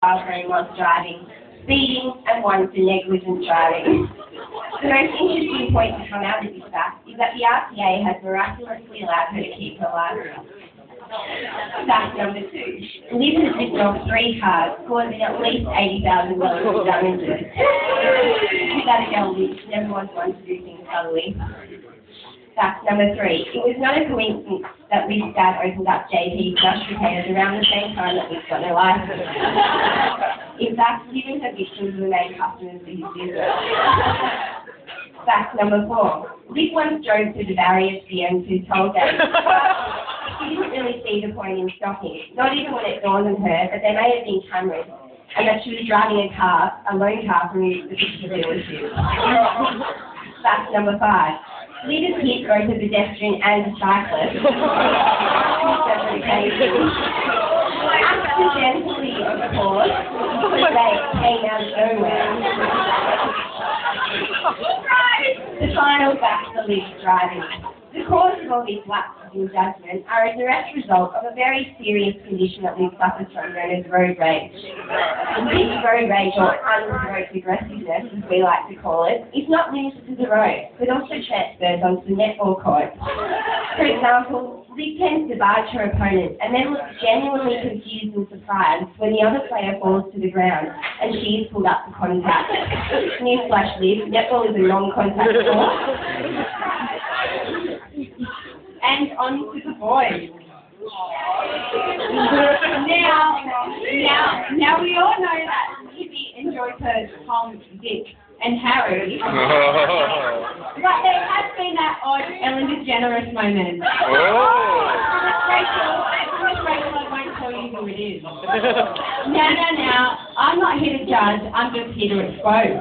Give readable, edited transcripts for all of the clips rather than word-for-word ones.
bathroom whilst driving, speeding, and one for negligent driving. The most interesting point to come out of this fact is that the RTA has miraculously allowed her to keep her license. Fact number 2. Liz has written off 3 cars, causing at least $80,000 in damages. Give that a go, Liz. Never wants one to do things subtly. Fact number 3. It was not a coincidence that Liz's dad opened up JP's brush retailers around the same time that Liz got her license. In fact, Liz and her victims were the main customers for his business. Fact number 4. Liz once drove to the barrier to the M2 toll gate. She didn't really see the point in stopping, not even when it dawned on her that there may have been cameras and that she was driving a loan car from the picture dealership. Fact number 5. Liz hit both a pedestrian and a cyclist. Accidentally, of course, they came out of nowhere. The final fact for Liz driving. The cause of all these lapses in judgment are a direct result of a very serious condition that Liz suffers from, known as road rage. This road rage, or unprovoked aggressiveness, as we like to call it, is not limited to the road, but also transfers onto the netball court. For example, Liz tends to barge her opponent and then looks genuinely confused and surprised when the other player falls to the ground and she is pulled up for contact. Newsflash, Liz, netball is a non-contact sport. And on to the boys. Now we all know that Lbby enjoys her Tom, Dick, and Harry. But there has been that odd Ellen DeGeneres moment. Rachel, I won't tell you who it is. Now, I'm not here to judge, I'm just here to expose.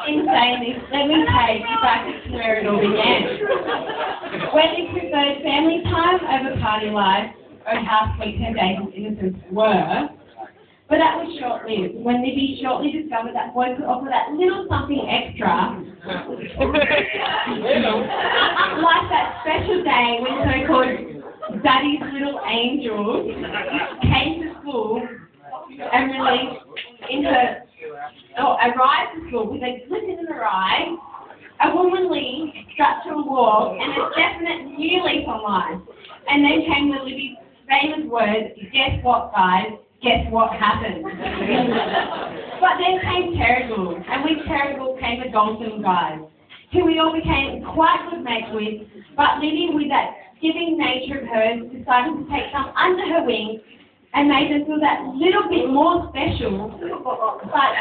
In saying this, let me take you back to where it all began. When you preferred family time over party life, or how sweet her days of innocence were. But that was short-lived, when Lbby shortly discovered that boy could offer that little something extra. Like that special day when so-called Daddy's little angels came to school and released into arrived to school with a glint in her eye, a womanly structural walk, and a definite new leaf on life. And then came the Lbby's famous words, guess what, guys? Guess what happened? But then came Terrigal, and with Terrigal came the Dalton guys, who we all became quite good mates with, but Lbby, with that giving nature of hers, decided to take some under her wing and made them feel that little bit more special, but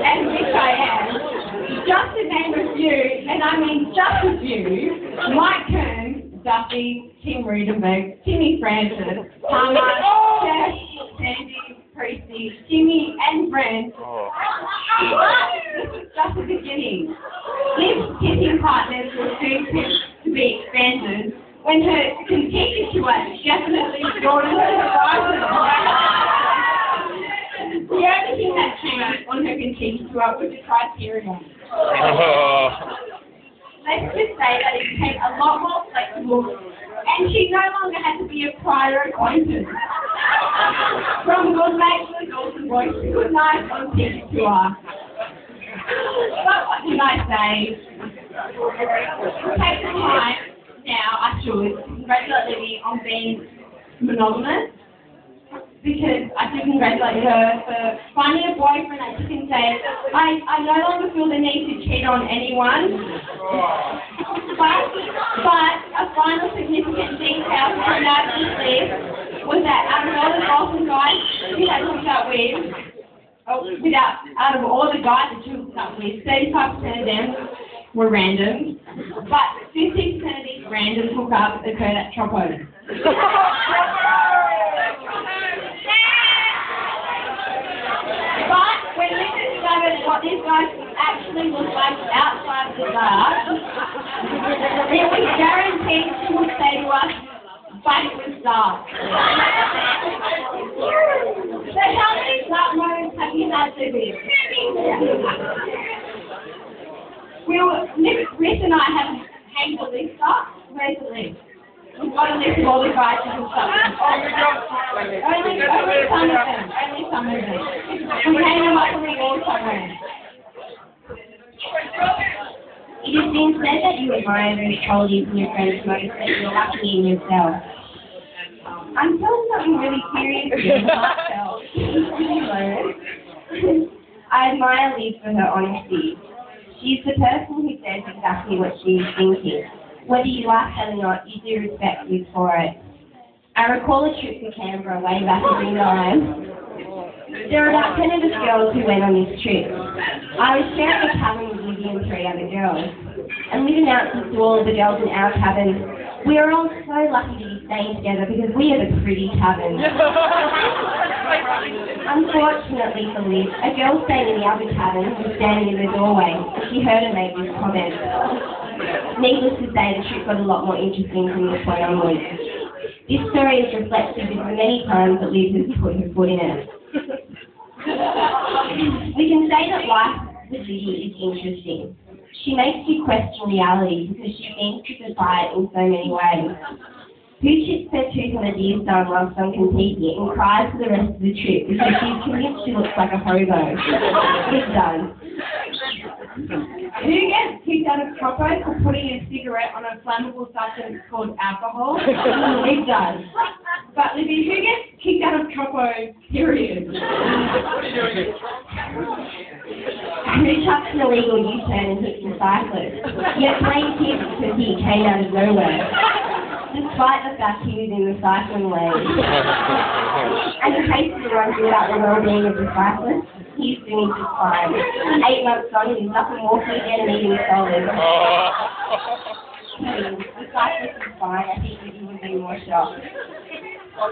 and which I am, just to name a few, and I mean just a few: Mike Kern, Duffy, Tim Rudenberg, Timmy Francis, Palmer, Jeff, Sandy, Priesty, Jimmy, and Brent. But this is just the beginning. These kissing partners will soon to be expanded when her contiguous definitely broadened the horizon. The only thing that changed on her contiguous was the criteria. Let's just say that it became a lot more flexible, and she no longer had to be a prior acquaintance. From good mate to the Dalton boys, good night on ticket tour. But what can I say? Take the time now, I should congratulate Lbby on being monogamous, because I should congratulate her for finding a boyfriend that she can say, I no longer feel the need to cheat on anyone. But a final significant detail to come out of this list was that out of all the Dalton guys she had hooked up with, out of all the guys that she hooked up with, 35% of them were random, but 50% of these random hookups occurred at Tropo. But when we discovered what these guys actually looked like outside the bar, it was guaranteed she would say to us, but it was dark. So how many dark moments have you had to this? Rhys and I have hanged the list up, Where's the list? We've got a list of all the vices and stuff. Only some of them. Only some of them. We hang them up on the wall somewhere. It has been said that you admire those qualities in your friends most that you're lucky in yourself. I'm telling something really serious here, heartfelt. I admire Liz for her honesty. She's the person who says exactly what she is thinking. Whether you like that or not, you do respect Liz for it. I recall a trip to Canberra way back in '09. There were about 10 of us girls who went on this trip. I was sharing a cabin with Lbby and 3 other girls. And Liv announced to all of the girls in our cabin, we are all so lucky to be staying together because we are the pretty cabin. Unfortunately for Liv, a girl staying in the other cabin was standing in the doorway and she heard her make this comment. Needless to say, the trip got a lot more interesting from this point onwards. This story is reflective of the many times that Liv has put her foot in it. We can say that life with Lbby is interesting. She makes you question reality because she seems to defy it in so many ways. Who chips their tooth on a deer stand while some competing and cries for the rest of the trip because she's convinced she looks like a hobo? It does. Who gets kicked out of Chopo for putting a cigarette on a flammable substance called alcohol? It does. But Lbby, who gets kicked out of Chopo, period? Who chucks an illegal U-turn and hits the cyclist? Yet blames him because he came out of nowhere. Despite the fact he was in the cycling lane. And in case of wondering about the well-being of the cyclist, he's doing just fine. 8 months on, he's up and walking again and eating solid. The cyclist is fine. I think he would be more shocked. Who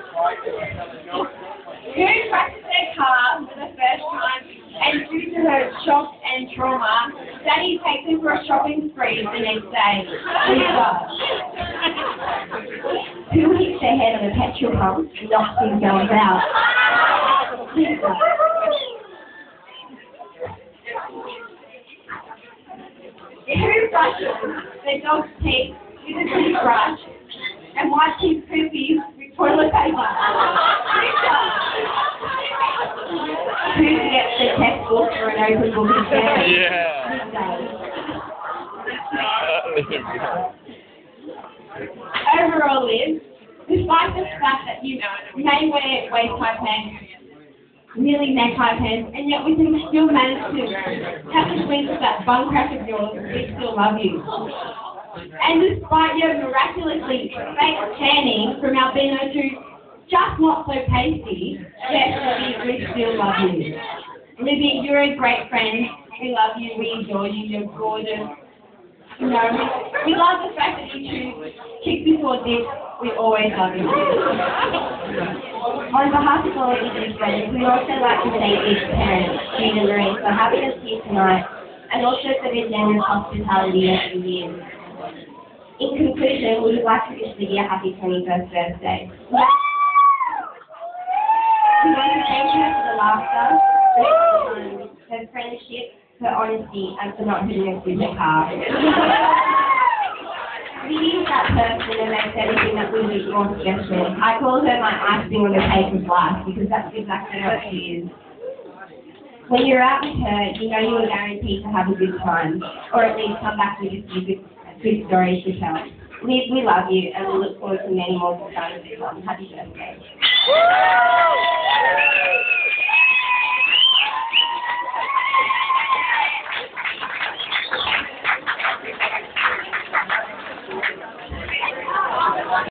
crashed their car for the first time and due to her shock and trauma, Daddy takes him for a shopping spree the next day? Who hits their head on a petrol pump and knocks themselves out? Who brushes their dog's teeth with a toothbrush and wipes his poopies with toilet paper? Who gets the textbook for an open book exam? Overall, Liv, despite the fact that you may wear waist-high pants, nearly neck-high pants, and yet we can still manage to have the twins of that bum crack of yours, we still love you. And despite your miraculously fake tanning from albino to just not so pasty, yes, Lbby, we still love you. Lbby, you're a great friend. We love you. We adore you. You're gorgeous. You know, we love the fact that you choose kick before dick. We always love you. On behalf of all of Lbby's friends, we'd also like to thank Liv's parents, Jude and Marisa, for having us here tonight, and also for their generous hospitality over the years. In conclusion, we would like to wish Lbby a happy 21st birthday. We want to thank her for the laughter, her friendship, her honesty, and for not hitting us with her car. Lbby is that person that makes everything that we do more special. I call her my icing on the cake of life because that's exactly what she is. When you're out with her, you know you are guaranteed to have a good time, or at least come back with a few good stories to tell. Liv, we love you, and we look forward to many more times to come. Happy birthday.